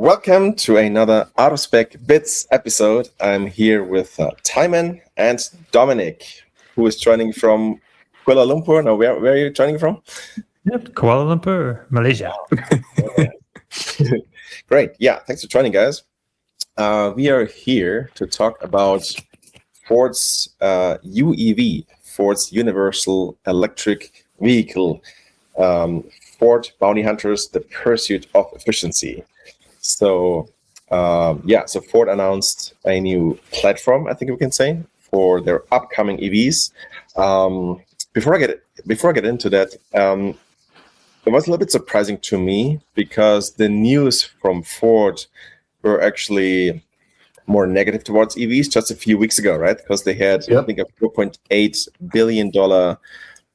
Welcome to another Out of Spec Bits episode. I'm here with Timon and Dominic, who is joining from Kuala Lumpur. Now, where are you joining from? Yep, Kuala Lumpur, Malaysia. Great. Yeah, thanks for joining, guys. We are here to talk about Ford's UEV, Ford's Universal Electric Vehicle. Ford Bounty Hunters, the pursuit of efficiency. So Ford announced a new platform, I think we can say, for their upcoming EVs. Before I get into that, it was a little bit surprising to me because the news from Ford were actually more negative towards EVs just a few weeks ago, right? Because they had, I think, a $4.8 billion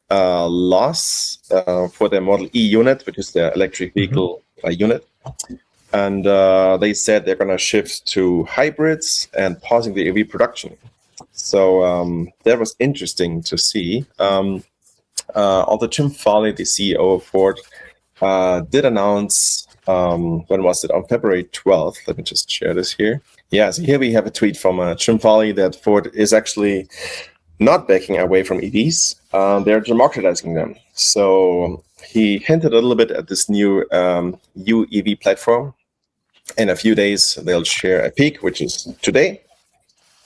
loss for their Model E unit, which is their electric vehicle unit. And they said they're going to shift to hybrids and pausing the EV production. So that was interesting to see. Although Jim Farley, the CEO of Ford, did announce, when was it? On February 12th. Let me just share this here. Yeah, so here we have a tweet from Jim Farley that Ford is actually not backing away from EVs. They're democratizing them. So he hinted a little bit at this new UEV platform. In a few days, they'll share a peek, which is today.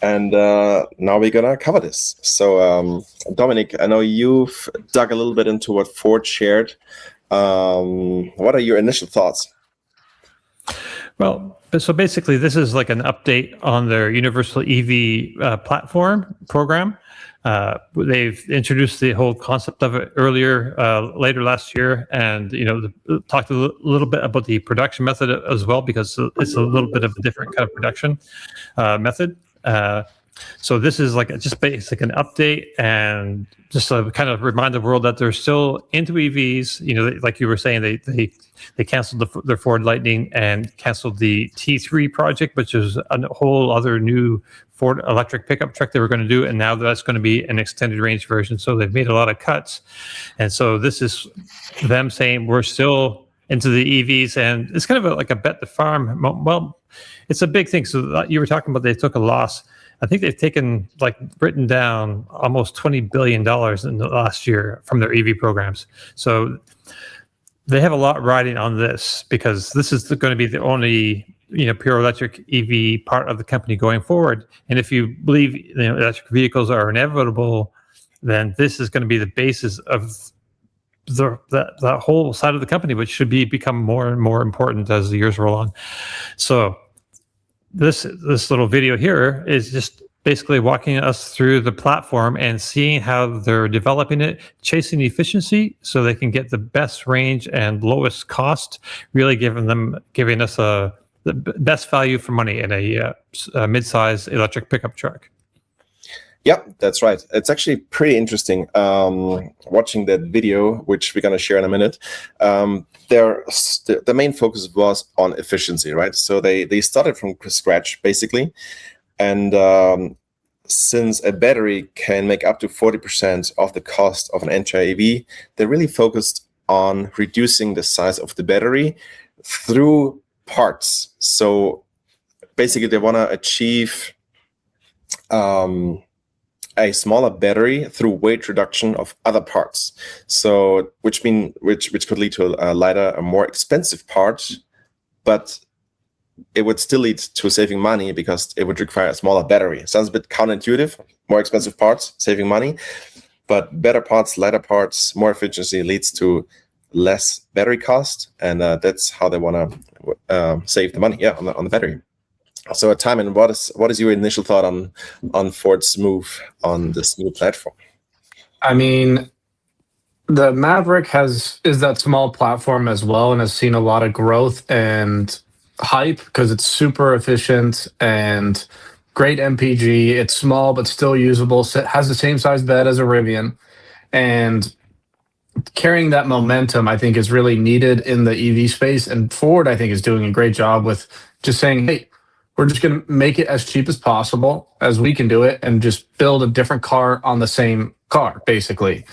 And now we're going to cover this. So, Dominic, I know you've dug a little bit into what Ford shared. What are your initial thoughts? Well, so basically, this is like an update on their Universal EV platform program. They've introduced the whole concept of it later last year, and talked a little bit about the production method as well, because it's a little bit of a different kind of production method. So this is like just basic an update, and just to kind of remind the world that they're still into EVs. Like you were saying, they canceled their Ford Lightning and canceled the T3 project, which is a whole other new Ford electric pickup truck they were going to do, and now that's going to be an extended range version. So they've made a lot of cuts, and so this is them saying we're still into the EVs, and it's kind of like a bet the farm. Well, it's a big thing. So you were talking about they took a loss. I think they've written down almost $20 billion in the last year from their EV programs. So they have a lot riding on this, because this is going to be the only pure electric EV part of the company going forward. And if you believe electric vehicles are inevitable, then this is going to be the basis of that whole side of the company, which should become more and more important as the years roll on. So this little video here is just basically walking us through the platform and seeing how they're developing it, chasing efficiency so they can get the best range and lowest cost, really giving us the best value for money in a midsize electric pickup truck. Yep, that's right. It's actually pretty interesting watching that video, which we're going to share in a minute. The main focus was on efficiency, right? So they started from scratch, basically. And since a battery can make up to 40% of the cost of an entire EV, they really focused on reducing the size of the battery through parts. So basically, they want to achieve a smaller battery through weight reduction of other parts. So which could lead to a lighter, a more expensive part, but it would still lead to saving money because it would require a smaller battery. It sounds a bit counterintuitive. More expensive parts, saving money, but better parts, lighter parts, more efficiency leads to less battery cost, and that's how they want to save the money. Yeah, on the battery. So, Timon, what is your initial thought on Ford's move on this new platform? I mean, the Maverick is that small platform as well, and has seen a lot of growth and hype because it's super efficient and great MPG. It's small but still usable. Has the same size bed as a Rivian, and carrying that momentum, I think, is really needed in the EV space. And Ford, I think, is doing a great job with just saying, hey, we're just going to make it as cheap as possible as we can do it and just build a different car on the same car, basically,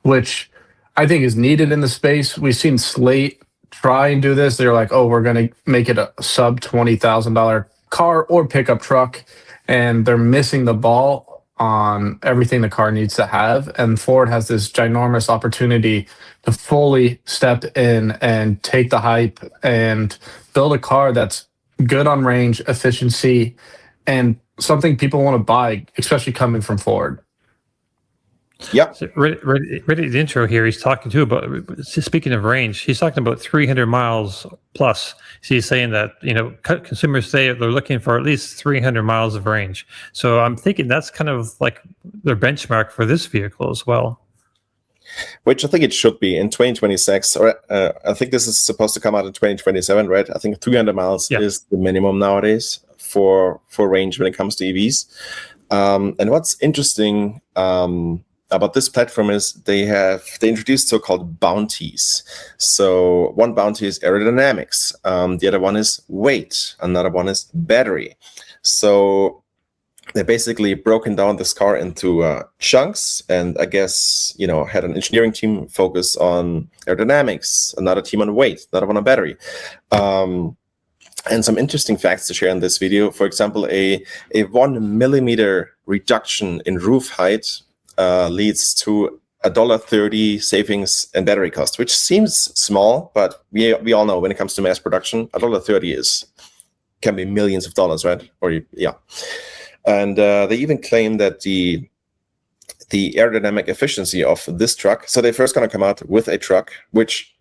which I think is needed in the space. We've seen Slate try and do this. They're like, oh, we're going to make it a sub $20,000 car or pickup truck, and they're missing the ball on everything the car needs to have. And Ford has this ginormous opportunity to fully step in and take the hype and build a car that's good on range, efficiency, and something people want to buy, especially coming from Ford. Yeah. So right at the intro here, he's talking too about, speaking of range, he's talking about 300 miles plus. So he's saying that, consumers say they're looking for at least 300 miles of range. So I'm thinking that's kind of like their benchmark for this vehicle as well. Which I think it should be in 2026, or I think this is supposed to come out in 2027, right? I think 300 miles is the minimum nowadays for range when it comes to EVs. And what's interesting about this platform is they introduced so-called bounties. So one bounty is aerodynamics, the other one is weight, another one is battery. So they basically broken down this car into chunks, and I guess had an engineering team focus on aerodynamics, another team on weight, another one on battery. And some interesting facts to share in this video. For example, a 1 millimeter reduction in roof height leads to $1.30 savings in battery cost, which seems small, but we all know when it comes to mass production, $1.30 can be millions of dollars, right? And they even claim that the aerodynamic efficiency of this truck. So they're first going to come out with a truck, which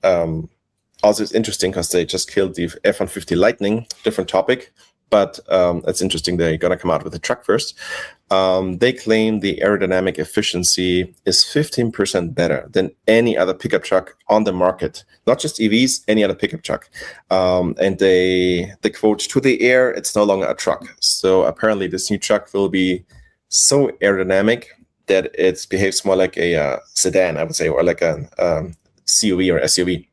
also is interesting because they just killed the F-150 Lightning, different topic. But it's interesting they're going to come out with a truck first. They claim the aerodynamic efficiency is 15% better than any other pickup truck on the market. Not just EVs, any other pickup truck. And they quote, "To the air, it's no longer a truck." So apparently this new truck will be so aerodynamic that it behaves more like a sedan, I would say, or like a CUV or SUV.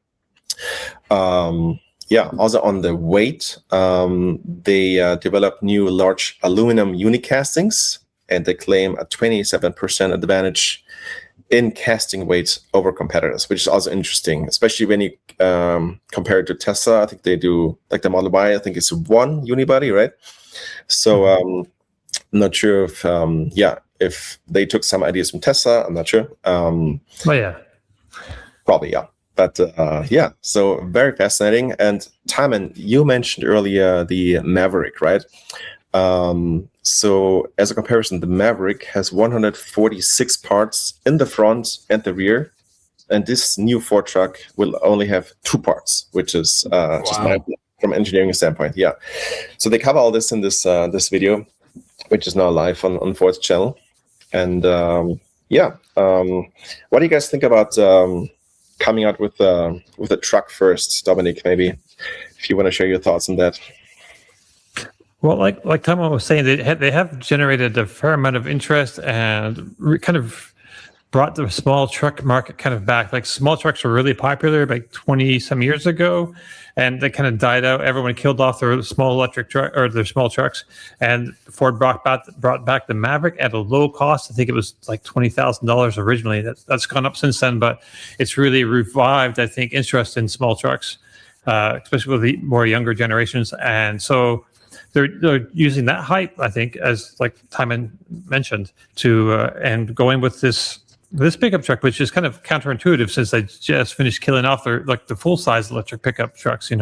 Also on the weight, they developed new large aluminum unicastings, and they claim a 27% advantage in casting weight over competitors, which is also interesting, especially when you compare it to Tesla. I think they do, like the Model Y, I think it's one unibody, right? So I'm not sure if they took some ideas from Tesla. I'm not sure. Probably, yeah. But so very fascinating. And Timon, you mentioned earlier the Maverick, right? So as a comparison, the Maverick has 146 parts in the front and the rear. And this new Ford truck will only have 2 parts, which is just nice from an engineering standpoint. Yeah. So they cover all this in this video, which is now live on Ford's channel. And what do you guys think about coming out with a truck first? Dominic, maybe if you want to share your thoughts on that. Well, like Tom was saying, they have generated a fair amount of interest and kind of brought the small truck market kind of back. Like small trucks were really popular like 20 some years ago, and they kind of died out. Everyone killed off their small electric truck or their small trucks, and Ford brought back the Maverick at a low cost. I think it was like $20,000 originally. That's gone up since then, but it's really revived, I think, interest in small trucks, especially with the more younger generations. And so they're using that hype, I think, as like Timon mentioned, to and going with this pickup truck, which is kind of counterintuitive since they just finished killing off the full size electric pickup trucks,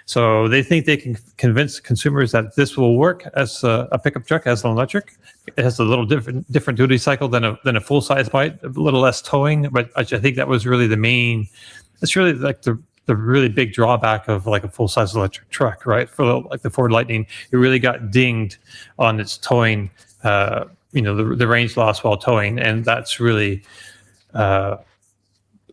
So they think they can convince consumers that this will work as a pickup truck, as an electric. It has a little different duty cycle than a full size bike, a little less towing. But I think that was really the main. It's really like the really big drawback of like a full size electric truck, right? For like the Ford Lightning, it really got dinged on its towing. The range loss while towing, and that's really a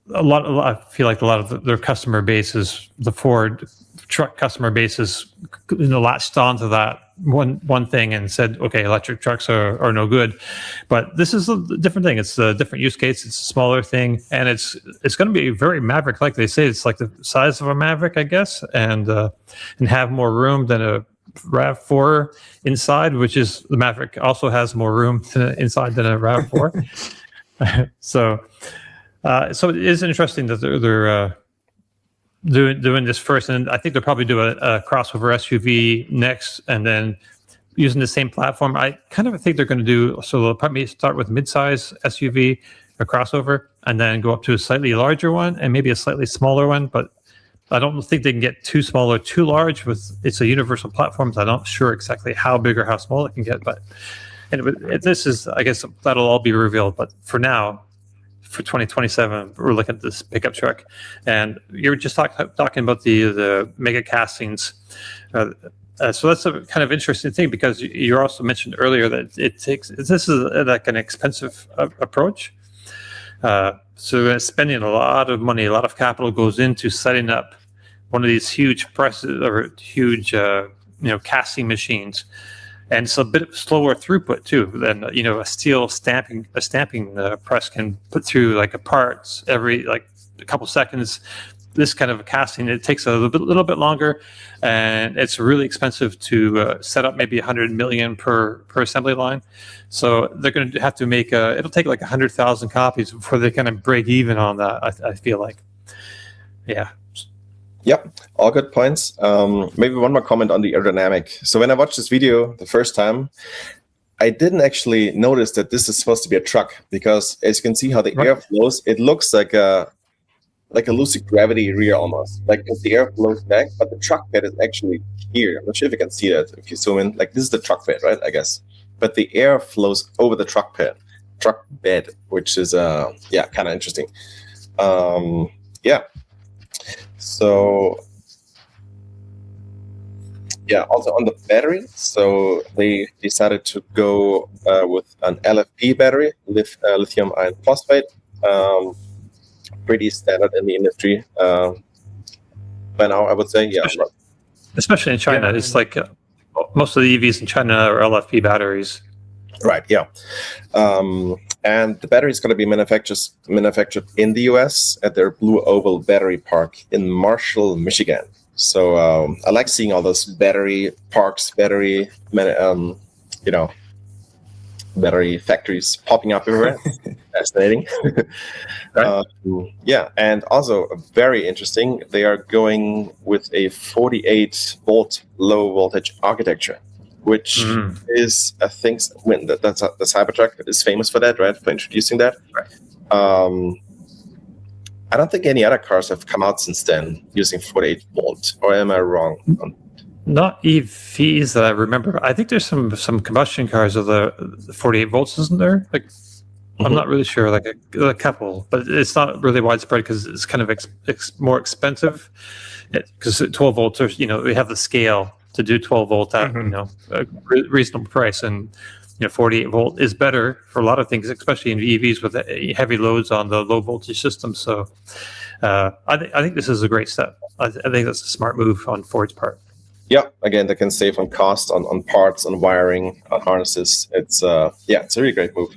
lot. I feel like a lot of their customer base is the Ford truck customer base is latched onto that one thing and said, okay, electric trucks are no good. But this is a different thing. It's a different use case. It's a smaller thing, and it's going to be very Maverick, like they say. It's like the size of a Maverick, I guess, and have more room than a RAV4 inside, which is the Maverick also has more room inside than a RAV4. So it is interesting that doing this first, and I think they'll probably do a crossover SUV next, and then using the same platform. I kind of think they're going to do so. They'll probably start with midsize SUV, a crossover, and then go up to a slightly larger one, and maybe a slightly smaller one. But I don't think they can get too small or too large. With it's a universal platform, so I'm not sure exactly how big or how small it can get. But anyway, this is, I guess, that'll all be revealed. But for now, for 2027, we're looking at this pickup truck, and you were just talking about the mega castings. So that's a kind of interesting thing, because you also mentioned earlier that this is like an expensive approach. So spending a lot of money, a lot of capital goes into setting up one of these huge presses or huge casting machines. And it's a bit slower throughput too than a steel stamping press can put through like a parts every like a couple seconds. This kind of a casting, it takes a little bit longer, and it's really expensive to set up maybe 100 million per assembly line. So they're going to have to make it'll take like 100,000 copies before they kind of break even on that. I feel like, yeah. Yep, all good points. Maybe one more comment on the aerodynamic. So when I watched this video the first time, I didn't actually notice that this is supposed to be a truck, because as you can see how the air flows, it looks like a lucid gravity rear almost. Like the air flows back, but the truck bed is actually here. I'm not sure if you can see that if you zoom in. Like this is the truck bed, right? I guess. But the air flows over the truck bed, which is kind of interesting. Yeah. So, yeah, also on the battery, so they decided to go with an LFP battery, lithium iron phosphate, pretty standard in the industry by now, I would say. Yeah, especially in China. It's like most of the EVs in China are LFP batteries. Right, yeah. And the battery is going to be manufactured in the US at their Blue Oval Battery Park in Marshall, Michigan. So I like seeing all those battery parks, battery factories popping up everywhere. Fascinating. Right. Yeah, and also very interesting, they are going with a 48-volt low voltage architecture, which is, I think, that's Cybertruck is famous for that, right? For introducing that. Right. I don't think any other cars have come out since then using 48 volt, or am I wrong? Not EVs that I remember. I think there's some combustion cars with the 48 volts, isn't there? Like, I'm not really sure. Like a couple, but it's not really widespread because it's kind of more expensive. Because 12 volts, are, we have the scale to do 12 volt at a reasonable price, and 48 volt is better for a lot of things, especially in EVs with heavy loads on the low voltage system. So I think this is a great step. I think that's a smart move on Ford's part. Yeah, again, they can save on cost, on parts, on wiring, on harnesses. It's it's a really great move.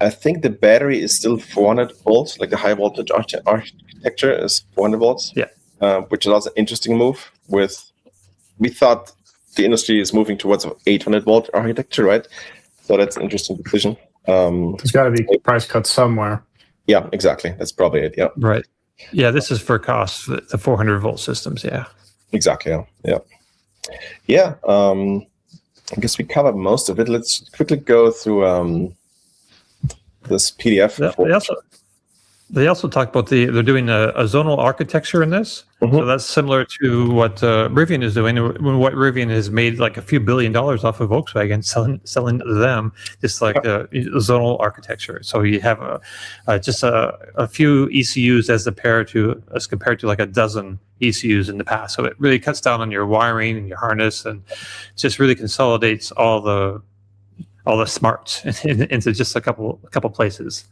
I think the battery is still 400 volts, like the high voltage architecture is 400 volts. Yeah. Which is also an interesting move. We thought the industry is moving towards an 800 volt architecture, right? So that's an interesting decision. There's got to be price cuts somewhere. Yeah, exactly. That's probably it. Yeah. Right. Yeah, this is for cost, the 400 volt systems. Yeah. Exactly. Yeah. I guess we covered most of it. Let's quickly go through this PDF. They also talk about they're doing a zonal architecture in this. So that's similar to what Rivian is doing. What Rivian has made like a few $1 billion off of Volkswagen, selling to them, just like a zonal architecture. So you have just a few ECUs as compared to like a dozen ECUs in the past. So it really cuts down on your wiring and your harness, and just really consolidates all the smarts into just a couple places.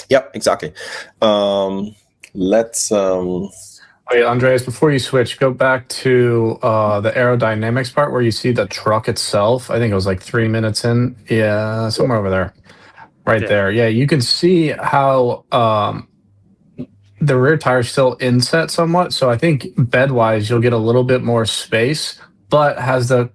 Yeah, exactly. Let's. Wait, Andreas, before you switch, go back to the aerodynamics part where you see the truck itself. I think it was like 3 minutes in. Yeah, somewhere over there. Right there. Yeah, you can see how the rear tire is still inset somewhat. So I think bed-wise, you'll get a little bit more space, but has the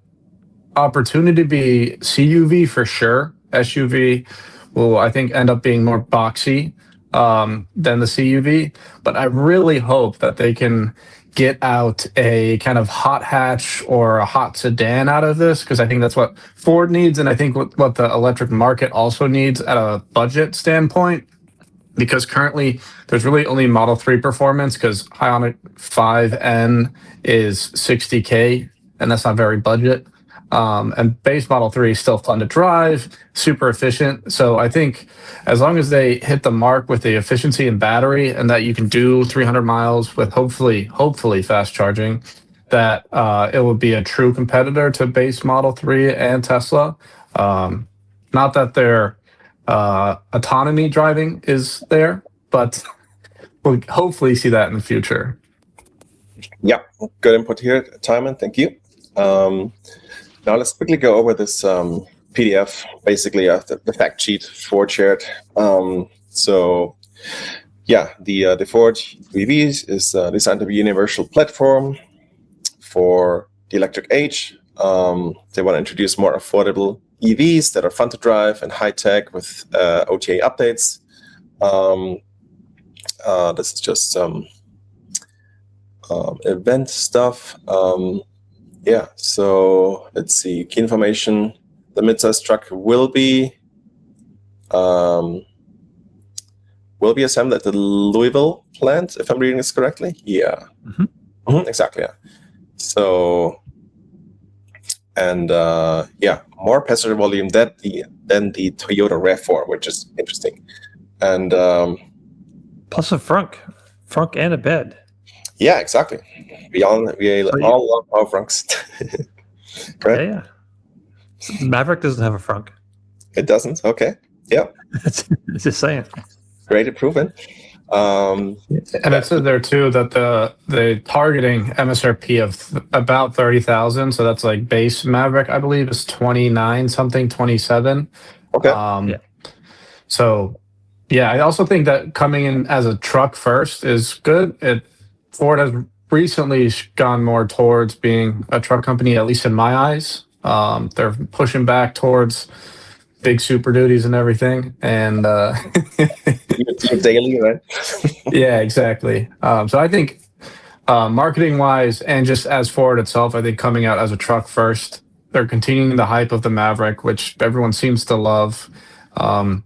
opportunity to be CUV for sure. SUV will, I think, end up being more boxy. than the CUV, but I really hope that they can get out a kind of hot hatch or a hot sedan out of this, because I think that's what Ford needs, and I think what the electric market also needs at a budget standpoint. Because currently there's really only Model 3 performance, because Ioniq 5N is $60K, and that's not very budget. And base Model 3 is still fun to drive, super efficient. So I think as long as they hit the mark with the efficiency and battery, and that you can do 300 miles with hopefully fast charging, that it will be a true competitor to base Model 3 and Tesla. Not that their autonomy driving is there, but we'll hopefully see that in the future. Yeah, good input here, Timon. Thank you. Now let's quickly go over this PDF, basically the fact sheet Ford shared. So yeah, the Ford EVs is designed to be a universal platform for the electric age. They want to introduce more affordable EVs that are fun to drive and high tech with OTA updates. This is just some event stuff. Yeah, so let's see. Key information: the midsize truck will be assembled at the Louisville plant, if I'm reading this correctly. Yeah, exactly. Yeah. So, and yeah, more passenger volume than the Toyota RAV4, which is interesting. And plus a frunk and a bed. Yeah, exactly. We all love our frunks. Right? Yeah. Maverick doesn't have a frunk. It doesn't? Okay. Yeah. Just saying. Great improvement. And it says there too that the targeting MSRP of about 30,000. So that's like base Maverick, I believe, is 29 something, 27. Okay. Yeah. So yeah, I also think that coming in as a truck first is good. Ford has recently gone more towards being a truck company, at least in my eyes. They're pushing back towards big Super Duties and everything, and daily, right? Yeah, exactly. So I think marketing wise, and just as Ford itself, I think coming out as a truck first, they're continuing the hype of the Maverick, which everyone seems to love. Yeah,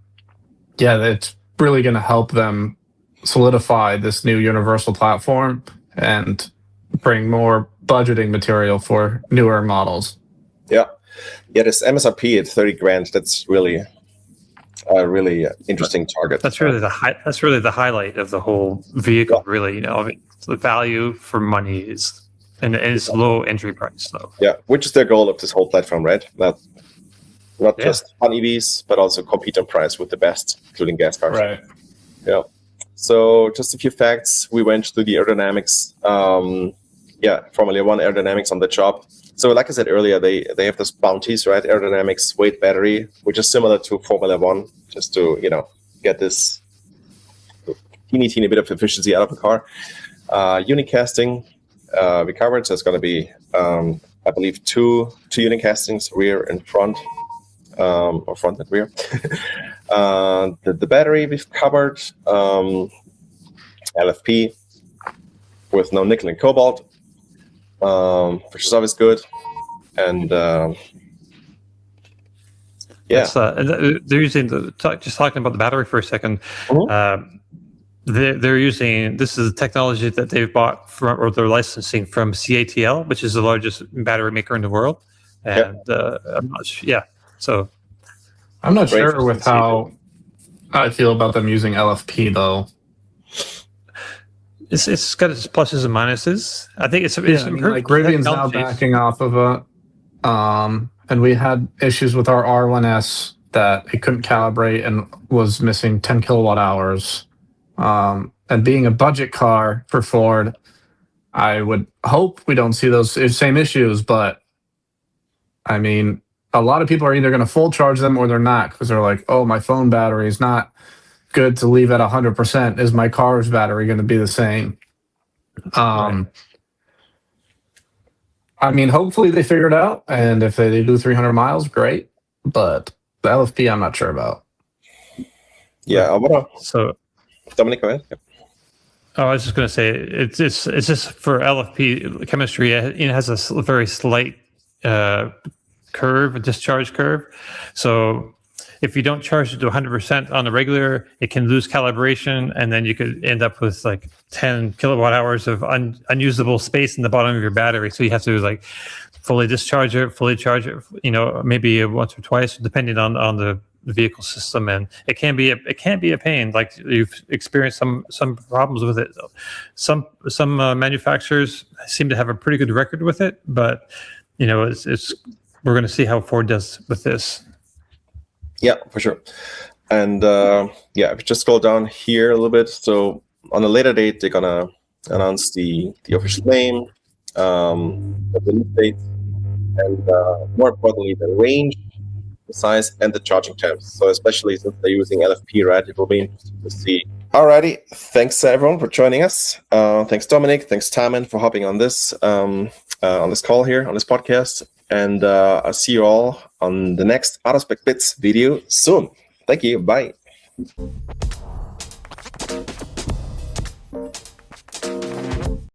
it's really going to help them solidify this new universal platform and bring more budgeting material for newer models. Yeah, this MSRP at 30 grand. That's really a really interesting target. That's really the highlight of the whole vehicle. Yeah. Really, I mean, the value for money is, and it's low entry price though. Yeah, which is their goal of this whole platform, right? Not just fun EVs, but also compete on price with the best, including gas cars. Right. Yeah. So just a few facts. We went through the aerodynamics. Formula One aerodynamics on the job. So like I said earlier, they have those bounties, right? Aerodynamics, weight, battery, which is similar to Formula One, just to, get this teeny bit of efficiency out of the car. Unit casting, we covered. So it's going to be, I believe, two unit castings, rear and front, or front and rear. The battery we've covered, LFP with no nickel and cobalt, which is always good. And they're using just talking about the battery for a second. Mm-hmm. They're using, this is a technology that they've bought from, or they're licensing from CATL, which is the largest battery maker in the world. And I'm not sure. Yeah, so I'm not sure with how I feel about them using LFP though. It's got its pluses and minuses. I think it's like Rivian's now backing off of it, and we had issues with our R1S that it couldn't calibrate and was missing 10 kilowatt hours. And being a budget car for Ford, I would hope we don't see those same issues. But I mean, a lot of people are either going to full charge them or they're not, because they're like, oh, my phone battery is not good to leave at 100%. Is my car's battery going to be the same? Right. I mean, hopefully they figure it out, and if they do 300 miles, great. But the LFP, I'm not sure about. Yeah, Dominic, go ahead. Yep. Oh, I was just going to say it's just for LFP chemistry. It has a very slight curve, a discharge curve. So if you don't charge it to 100% on the regular, it can lose calibration, and then you could end up with like 10 kilowatt hours of unusable space in the bottom of your battery. So you have to like fully discharge it, fully charge it, maybe once or twice, depending on the vehicle system, and it can be a pain. Like you've experienced some problems with it. Some manufacturers seem to have a pretty good record with it, but it's we're going to see how Ford does with this. Yeah, for sure. And if you just scroll down here a little bit, so on a later date they're gonna announce the official name, the release date, and more importantly the range, the size, and the charging times. So especially since they're using LFP, right, it will be interesting to see. Alrighty, thanks everyone for joining us. Thanks Dominic, thanks Taman for hopping on this call here, on this podcast. And I'll see you all on the next Autospec Bits video soon. Thank you, bye.